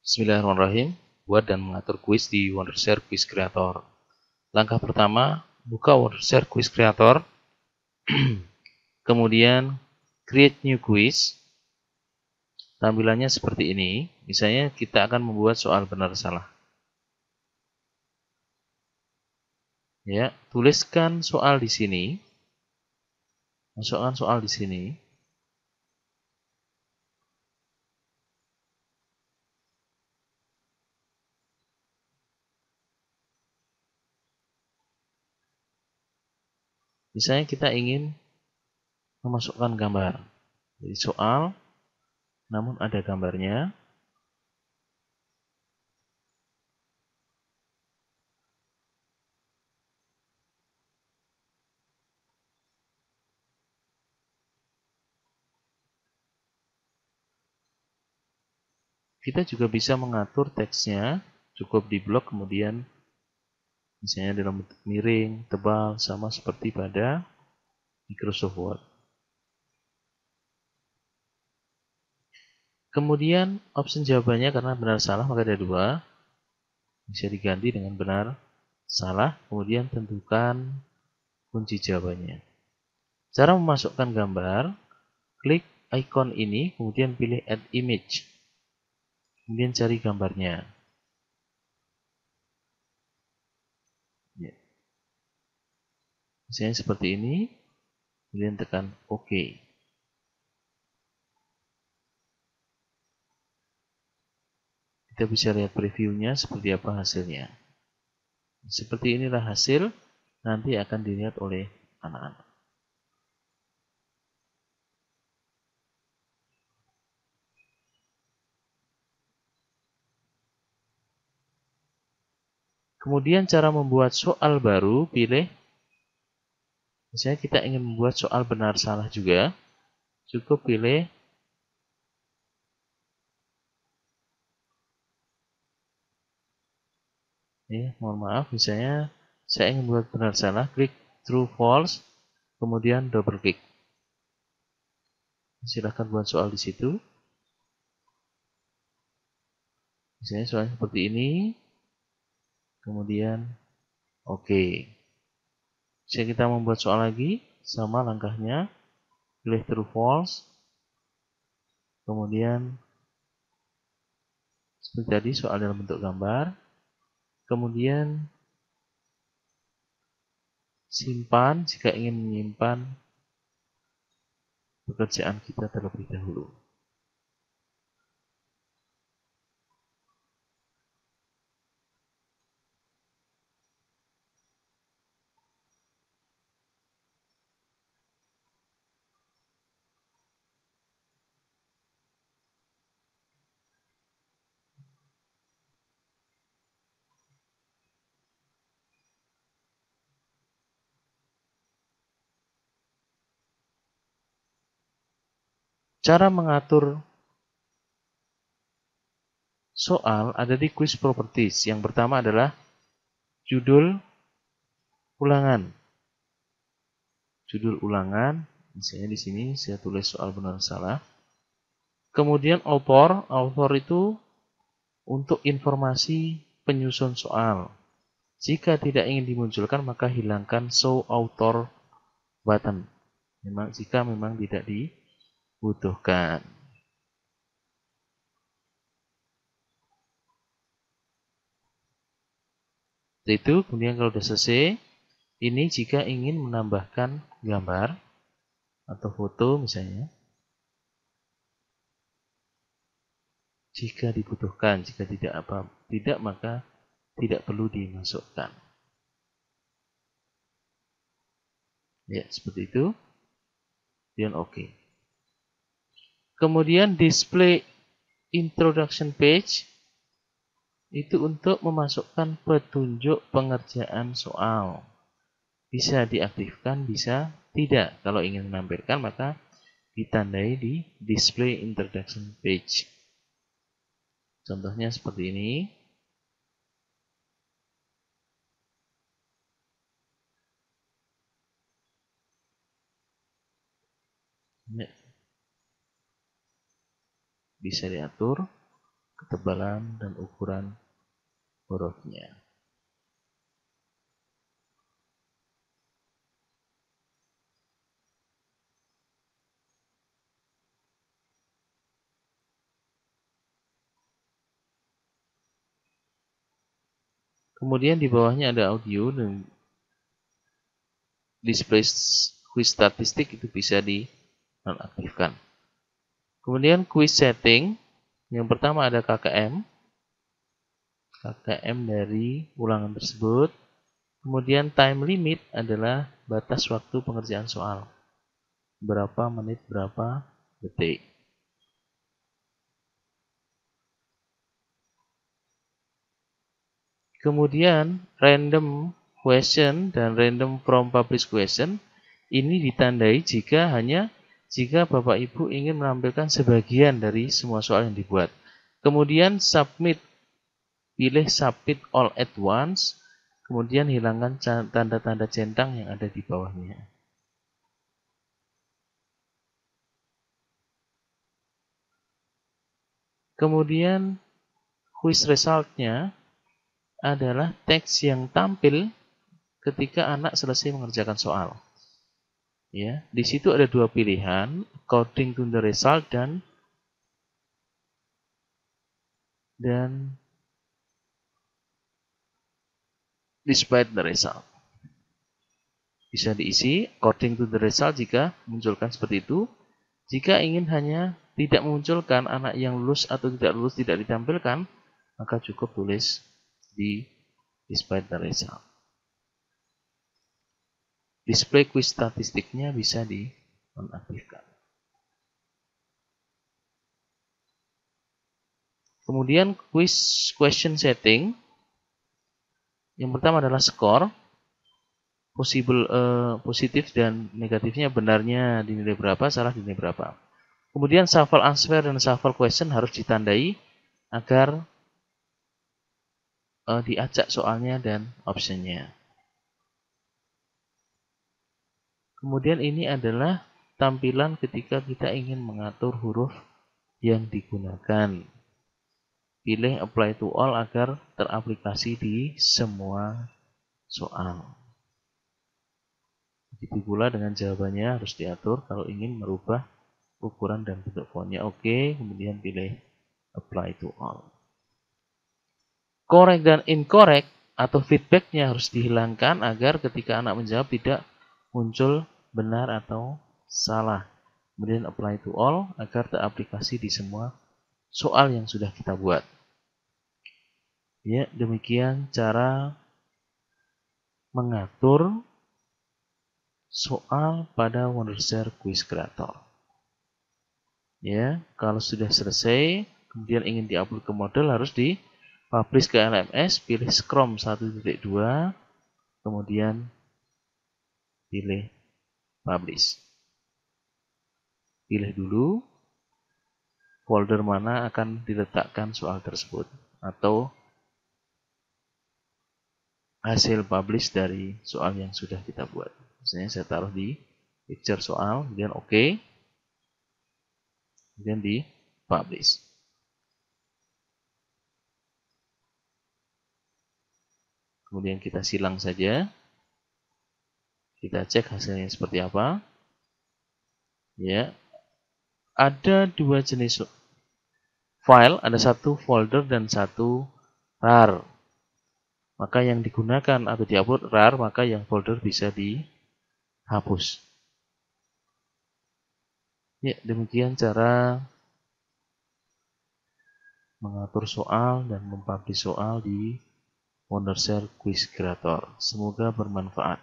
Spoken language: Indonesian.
Bismillahirrahmanirrahim. Buat dan mengatur kuis di Wondershare Quiz Creator. Langkah pertama, buka Wondershare Quiz Creator. Kemudian create new quiz. Tampilannya seperti ini. Misalnya kita akan membuat soal benar salah. Ya, tuliskan soal di sini. Masukkan soal di sini. Misalnya kita ingin memasukkan gambar. Jadi soal, namun ada gambarnya. Kita juga bisa mengatur teksnya, cukup di blok kemudian misalnya dalam bentuk miring, tebal, sama seperti pada Microsoft Word. Kemudian opsi jawabannya karena benar salah maka ada dua. Bisa diganti dengan benar salah, kemudian tentukan kunci jawabannya. Cara memasukkan gambar, klik icon ini, kemudian pilih add image. Kemudian cari gambarnya. Ya. Misalnya seperti ini, kemudian tekan OK. Kita bisa lihat previewnya seperti apa hasilnya. Seperti inilah hasil, nanti akan dilihat oleh anak-anak. Kemudian cara membuat soal baru, pilih. Misalnya kita ingin membuat soal benar salah juga, cukup pilih mohon maaf, misalnya saya ingin membuat benar salah, klik true false, kemudian double klik. Silahkan buat soal di situ. Misalnya soalnya seperti ini, kemudian oke. Bisa kita membuat soal lagi, sama langkahnya, pilih true false, kemudian seperti tadi soal dalam bentuk gambar, kemudian simpan jika ingin menyimpan pekerjaan kita terlebih dahulu. Cara mengatur soal ada di quiz properties. Yang pertama adalah judul ulangan. Judul ulangan, misalnya di sini saya tulis soal benar salah. Kemudian author itu untuk informasi penyusun soal. Jika tidak ingin dimunculkan maka hilangkan show author button. Jika memang tidak dibutuhkan. Itu kemudian kalau sudah selesai, ini jika ingin menambahkan gambar atau foto misalnya, jika dibutuhkan, jika tidak maka tidak perlu dimasukkan. Ya, seperti itu. Kemudian oke. Kemudian display introduction page itu untuk memasukkan petunjuk pengerjaan soal. Bisa diaktifkan, bisa tidak. Kalau ingin menampilkan maka ditandai di display introduction page. Contohnya seperti ini. Bisa diatur. ketebalan dan ukuran hurufnya. Kemudian di bawahnya ada audio dan display quiz statistik itu bisa dinonaktifkan. Kemudian quiz setting, yang pertama ada KKM dari ulangan tersebut. Kemudian time limit adalah batas waktu pengerjaan soal. Berapa menit, berapa detik. Kemudian random question dan random from published question ini ditandai jika Bapak Ibu ingin menampilkan sebagian dari semua soal yang dibuat. Kemudian submit, pilih submit all at once, kemudian hilangkan tanda-tanda centang yang ada di bawahnya. Kemudian quiz resultnya adalah teks yang tampil ketika anak selesai mengerjakan soal. Ya, di situ ada dua pilihan, according to the result dan despite the result. Bisa diisi according to the result jika munculkan seperti itu. Jika ingin hanya tidak memunculkan anak yang lulus atau tidak lulus tidak ditampilkan, maka cukup tulis di despite the result. Display quiz statistiknya bisa dinonaktifkan. Kemudian quiz question setting. Yang pertama adalah skor. Positif dan negatifnya, benarnya dinilai berapa, salah dinilai berapa. Kemudian shuffle answer dan shuffle question harus ditandai agar diacak soalnya dan optionnya. Kemudian ini adalah tampilan ketika kita ingin mengatur huruf yang digunakan. Pilih apply to all agar teraplikasi di semua soal. Begitu pula dengan jawabannya harus diatur kalau ingin merubah ukuran dan bentuk fontnya. Oke, kemudian pilih apply to all. Correct dan incorrect atau feedbacknya harus dihilangkan agar ketika anak menjawab tidak muncul benar atau salah. Kemudian apply to all agar teraplikasi di semua soal yang sudah kita buat. Ya, demikian cara mengatur soal pada Wondershare Quiz Creator. Ya, kalau sudah selesai, kemudian ingin diupload ke model harus publish ke LMS, pilih Scrum 1.2, kemudian pilih publish. Pilih dulu folder mana akan diletakkan soal tersebut atau hasil publish dari soal yang sudah kita buat. Misalnya saya taruh di picture soal, kemudian OK, kemudian di publish. Kemudian kita silang saja. Kita cek hasilnya seperti apa. Ya. Ada dua jenis file, ada satu folder dan satu RAR. Maka yang digunakan atau diupload RAR, maka yang folder bisa dihapus. Ya, demikian cara mengatur soal dan mempublish soal di Wondershare Quiz Creator. Semoga bermanfaat.